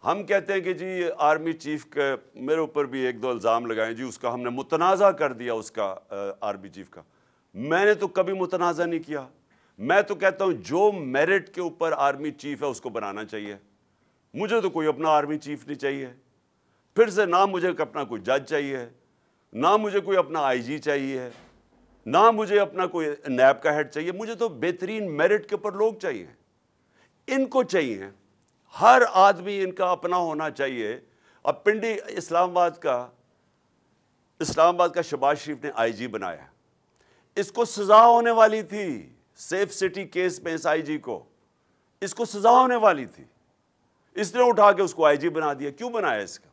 ہم کہتے ہیں کہ جی آرمی چیف کے میرے اوپر بھی ایک دو الزام لگائیں جی، اس کا ہم نے متنازع کر دیا اس کا آرمی چیف کا. میں نے تو کبھی متنازع نہیں کیا. میں تو کہتا ہوں جو میرٹ کے اوپر آرمی چیف ہے اس کو بنانا چاہیے. مجھے تو کوئی اپنا آرمی چیف نہیں چاہیے. پھر سے نہ مجھے اپنا کوئی جج چاہیے، نہ مجھے کوئی اپنا آئی جی چاہیے، نہ مجھے اپنا کوئی نیب کا ہیڈ چاہیے. مجھے تو بہترین میرٹ کے اوپر لوگ چاہیے. ان کو چاہیے. ہر آدمی ان کا اپنا ہونا چاہیے. اب پنڈی اسلام آباد کا شہباز شریف نے آئی جی بنایا. اس کو سزا ہونے والی تھی سیف سٹی کیس میں. اس آئی جی کو اس کو سزا ہونے والی تھی. اس نے اٹھا کے اس کو آئی جی بنا دیا. کیوں بنایا اس کو؟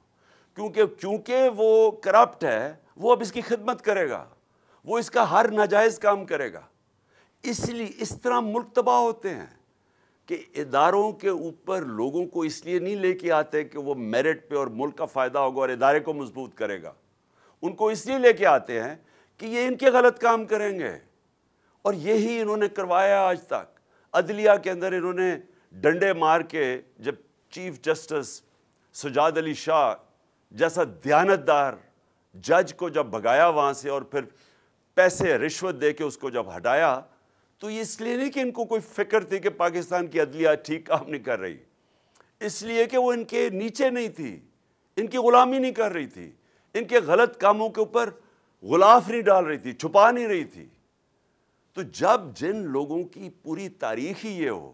کیونکہ وہ کرپٹ ہے. وہ اب اس کی خدمت کرے گا، وہ اس کا ہر ناجائز کام کرے گا. اس لیے اس طرح ملک تباہ ہوتے ہیں کہ اداروں کے اوپر لوگوں کو اس لیے نہیں لے کے آتے کہ وہ میرٹ پہ اور ملک کا فائدہ ہوگا اور ادارے کو مضبوط کرے گا. ان کو اس لیے لے کے آتے ہیں کہ یہ ان کے غلط کام کریں گے. اور یہی انہوں نے کروایا آج تک. عدلیہ کے اندر انہوں نے ڈنڈے مار کے جب چیف جسٹس سجاد علی شاہ جیسا دیانتدار جج کو جب بھگایا وہاں سے اور پھر پیسے رشوت دے کے اس کو جب ہٹایا، تو یہ اس لیے نہیں کہ ان کو کوئی فکر تھی کہ پاکستان کی عدلیہ ٹھیک کام نہیں کر رہی. اس لیے کہ وہ ان کے نیچے نہیں تھی، ان کی غلامی نہیں کر رہی تھی، ان کے غلط کاموں کے اوپر غلاف نہیں ڈال رہی تھی، چھپا نہیں رہی تھی. تو جب جن لوگوں کی پوری تاریخ ہی یہ ہو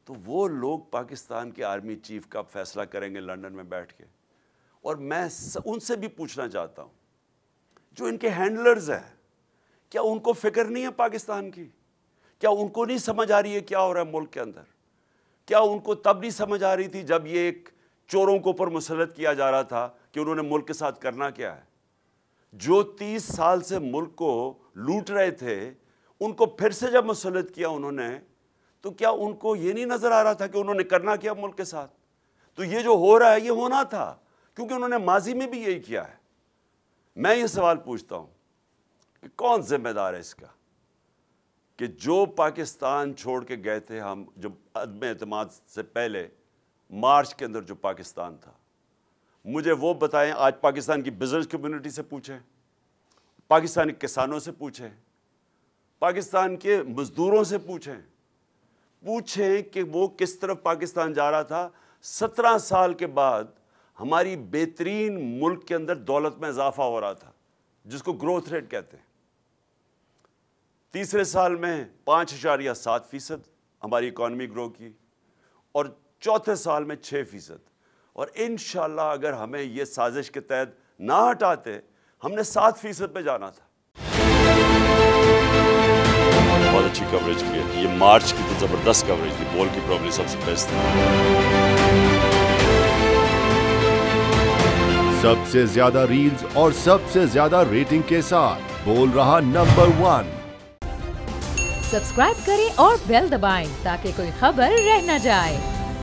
تو وہ لوگ پاکستان کے آرمی چیف کا فیصلہ کریں گے لندن میں بیٹھ کے. اور میں ان سے بھی پوچھنا چاہتا ہوں جو ان کے ہینڈلرز ہیں، کیا ان کو فکر نہیں ہے پاکستان کی؟ کیا ان کو نہیں سمجھ آ رہی ہے کیا ہو رہا ہے ملک کے اندر؟ کیا ان کو تب نہیں سمجھ آ رہی تھی جب یہ ایک چوروں کو اوپر مسلط کیا جا رہا تھا کہ انہوں نے ملک کے ساتھ کرنا کیا ہے؟ جو 30 سال سے ملک کو لوٹ رہے تھے ان کو پھر سے جب مسلط کیا انہوں نے، تو کیا ان کو یہ نہیں نظر آ رہا تھا کہ انہوں نے کرنا کیا ملک کے ساتھ؟ تو یہ جو ہو رہا ہے یہ ہونا تھا، کیونکہ انہوں نے ماضی میں بھی یہی کیا ہے. میں یہ سوال پوچھتا ہوں کہ کون ذمہ دار ہے اس کا کہ جو پاکستان چھوڑ کے گئے تھے ہم، جو عدم اعتماد سے پہلے مارچ کے اندر جو پاکستان تھا، مجھے وہ بتائیں. آج پاکستان کی بزنس کمیونٹی سے پوچھیں، پاکستانی کسانوں سے پوچھیں، پاکستان کے مزدوروں سے پوچھیں کہ وہ کس طرف پاکستان جا رہا تھا. 17 سال کے بعد ہماری بہترین ملک کے اندر دولت میں اضافہ ہو رہا تھا جس کو گروتھ ریٹ کہتے ہیں. تیسرے سال میں 5.7% ہماری اکانومی گرو کی اور چوتھے سال میں 6%. اور انشاءاللہ اگر ہمیں یہ سازش کے تحت نہ ہٹاتے ہم نے 7% پہ جانا تھا. بہت اچھی کوریج کی ہے. یہ مارچ کی تو زبردست کوریج تھی. بول کی پرابلی سب سے بیسٹ تھی. سب سے زیادہ ریلز اور سب سے زیادہ ریٹنگ کے ساتھ بول رہا نمبر 1. سبسکرائب کریں اور بیل دبائیں تاکہ کوئی خبر رہ نہ جائے.